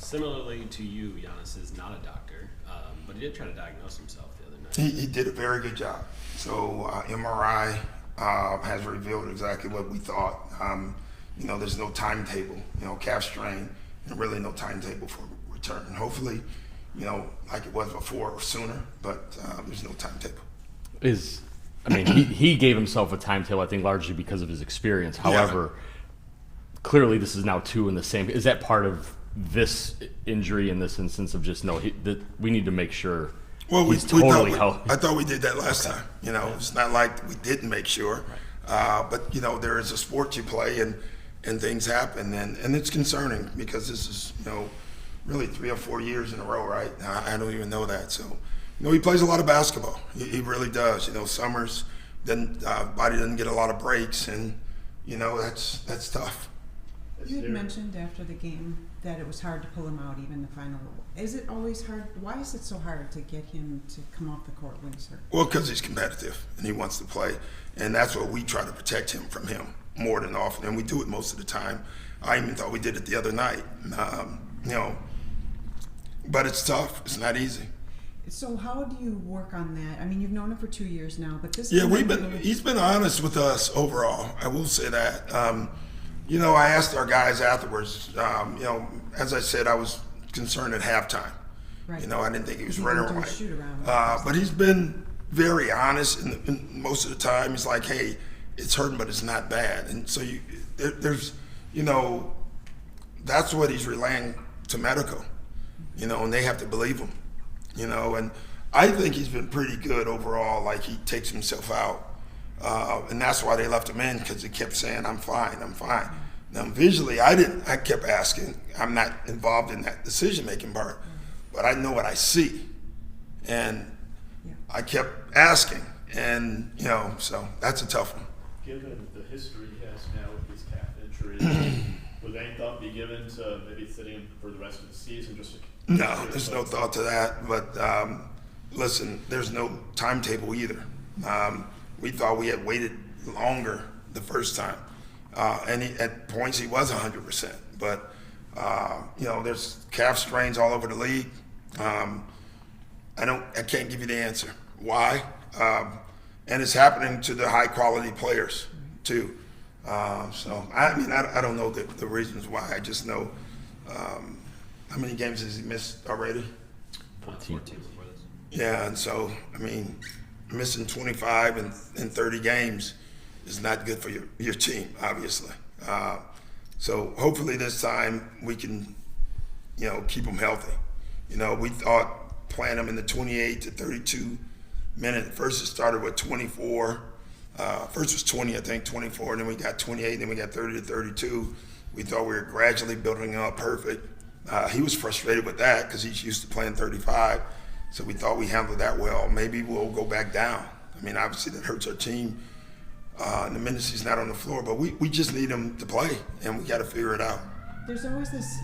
Similarly to you, Giannis is not a doctor, but he did try to diagnose himself the other night. He did a very good job. So MRI has revealed exactly what we thought. There's no timetable, calf strain, and really no timetable for return. And hopefully, like it was before or sooner, but there's no timetable. He gave himself a timetable, I think, largely because of his experience. However, clearly this is now two in the same. Is that part of this injury in this instance of just we need to make sure he's totally healthy? I thought we did that last time. It's not like we didn't make sure. Right. But there is a sport you play and things happen. And it's concerning because this is, really 3 or 4 years in a row, right? I don't even know that. So, he plays a lot of basketball. He really does. Summers, then body doesn't get a lot of breaks. And, that's tough. You had mentioned after the game that it was hard to pull him out, even the final. Is it always hard? Why is it so hard to get him to come off the court when he's hurt? Well, because he's competitive and he wants to play. And that's what we try to protect him from him more than often. And we do it most of the time. I even thought we did it the other night. But it's tough. It's not easy. So how do you work on that? You've known him for 2 years now, but this. Yeah, he's been honest with us overall. I will say that. I asked our guys afterwards. As I said, I was concerned at halftime. Right. I didn't think he was right or right. But he's been very honest, and most of the time he's like, "Hey, it's hurting, but it's not bad." And so there's, that's what he's relaying to medical. And they have to believe him. And I think he's been pretty good overall. Like, he takes himself out. And that's why they left him in, because he kept saying, I'm fine. Now, visually, I kept asking. I'm not involved in that decision-making part, but I know what I see. And I kept asking. And, so that's a tough one. Given the history he has now with these calf injuries, would any thought be given to maybe sitting him for the rest of the season? No, there's no thought to that. But listen, there's no timetable either. We thought we had waited longer the first time, and at points he was 100%. But there's calf strains all over the league. I can't give you the answer why, and it's happening to the high quality players too. So I don't know the reasons why. I just know. How many games has he missed already? 14 before this. Yeah, and so, missing 25 and 30 games is not good for your team, obviously. So hopefully this time we can, keep him healthy. We thought playing him in the 28 to 32 minute. First it started with 24. First was 20, I think, 24, and then we got 28, and then we got 30 to 32. We thought we were gradually building up perfect. He was frustrated with that because he's used to playing 35, so we thought we handled that well. Maybe we'll go back down. Obviously that hurts our team in the minutes he's not on the floor, but we just need him to play, and we got to figure it out. There's always this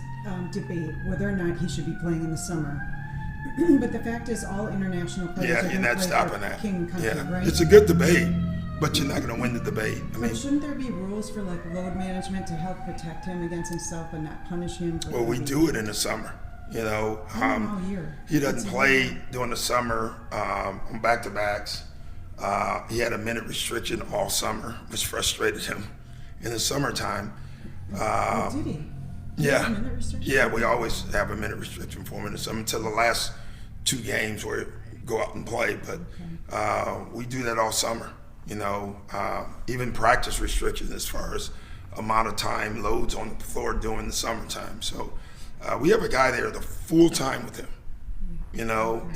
debate whether or not he should be playing in the summer. But the fact is, all international players are going to play for King Country, right? It's a good debate, but you're not going to win the debate. But shouldn't there be rules for load management to help protect him against himself and not punish him? Well, we do it in the summer. All year. He doesn't play during the summer on back-to-backs. He had a minute restriction all summer, which frustrated him in the summertime. Did he? Yeah, we always have a minute restriction for him in the summer until the last 2 games where we go out and play. But we do that all summer. Even practice restrictions as far as amount of time loads on the floor during the summertime. So we have a guy there the full time with him,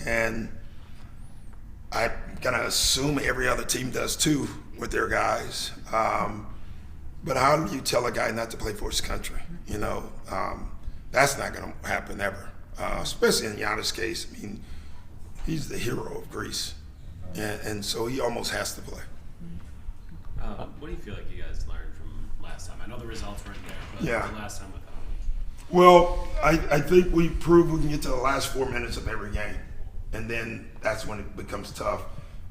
and I'm gonna assume every other team does too with their guys. But how do you tell a guy not to play for his country? That's not gonna happen ever, especially in Giannis' case. He's the hero of Greece, and so he almost has to play. What do you feel like you guys learned from last time? I know the results weren't there, but the last time without him. Well, I think we proved we can get to the last 4 minutes of every game, and then that's when it becomes tough.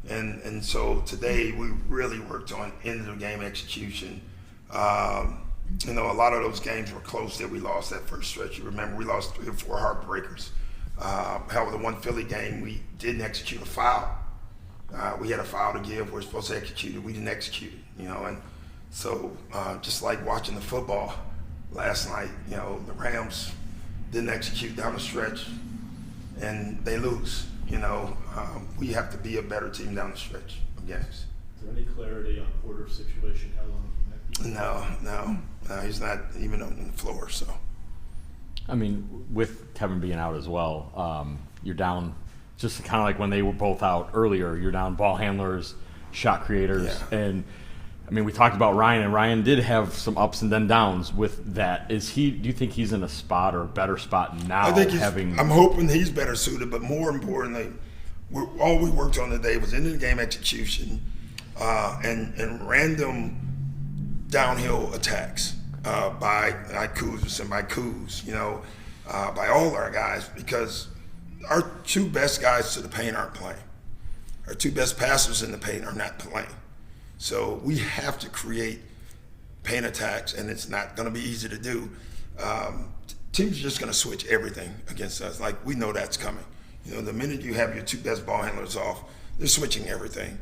And so today we really worked on end of the game execution. You know, a lot of those games were close that we lost that first stretch. You remember we lost 3 or 4 heartbreakers. Hell, the one Philly game, we didn't execute a foul. We had a foul to give. We're supposed to execute it. We didn't execute it, you know. And so just like watching the football last night, you know, the Rams didn't execute down the stretch and they lose. You know, we have to be a better team down the stretch of games. Is there any clarity on Porter's situation? How long he might be? No, he's not even on the floor. So, I mean, with Kevin being out as well, you're down. Just kind of like when they were both out earlier, you're down ball handlers, shot creators, and I mean, we talked about Ryan, and Ryan did have some ups and then downs with that. Do you think he's in a spot or a better spot now? I think I'm hoping he's better suited, but more importantly, all we worked on today was end of the game execution and random downhill attacks by Kuz and by Kuz, you know, by all our guys, because our 2 best guys to the paint aren't playing. Our 2 best passers in the paint are not playing. So we have to create paint attacks, and it's not going to be easy to do. Teams are just going to switch everything against us. Like, we know that's coming. You know, the minute you have your 2 best ball handlers off, they're switching everything.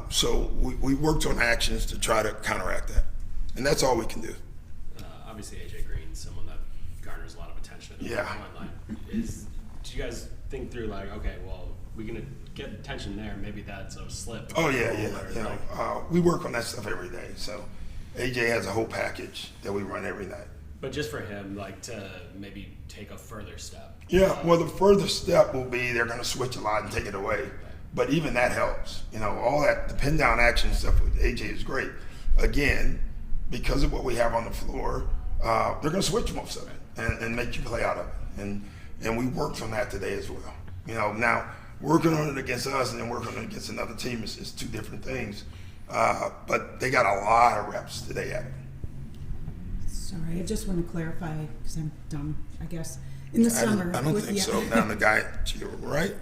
So we worked on actions to try to counteract that, and that's all we can do. Obviously, AJ Green's someone that garners a lot of attention. Yeah. Do you guys think through, like, okay, well, we're going to get attention there, maybe that's a slip. Oh, yeah. You know, we work on that stuff every day. So AJ has a whole package that we run every night. But just for him, like, to maybe take a further step. Yeah, well, the further step will be they're going to switch a lot and take it away. But even that helps. You know, all that, the pin down action stuff with AJ is great. Again, because of what we have on the floor, they're going to switch most of it and make you play out of it. And we worked on that today as well. You know, now working on it against us and then working on it against another team is 2 different things. But they got a lot of reps today at it. Sorry, I just want to clarify because I'm dumb, I guess. In the summer, I don't think so. Down the guy, right?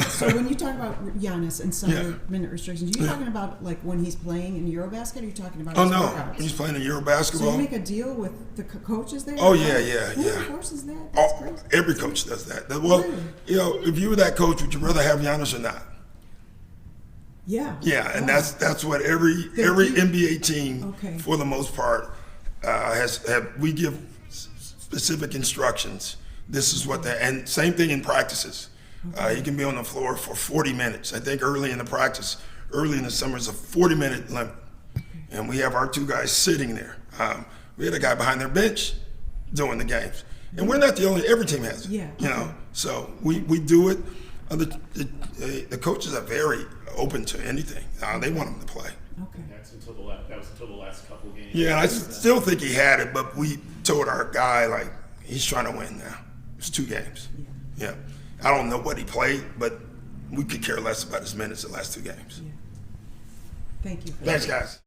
So when you talk about Giannis and summer minute restrictions, you're talking about like when he's playing in Eurobasket, or are you talking about his workouts? When he's playing in Eurobasketball. So you make a deal with the coaches there? Oh, yeah. Who enforces that? That's crazy. Every coach does that. Well, Really? you know, if you were that coach, would you rather have Giannis or not? Yeah. Yeah, and that's what every NBA team, for the most part, we give specific instructions. This is what and same thing in practices. He can be on the floor for 40 minutes. I think early in the summer is a 40-minute limit. And we have our 2 guys sitting there. We had a guy behind their bench doing the games. And we're not the only, every team has it. Yeah. You know, so we do it. The coaches are very open to anything. They want them to play. Okay. That was until the last couple games. Yeah, I still think he had it, but we told our guy, like, he's trying to win now. It's 2 games. Yeah. I don't know what he played, but we could care less about his minutes the last 2 games. Yeah. Thank you. Thanks, guys.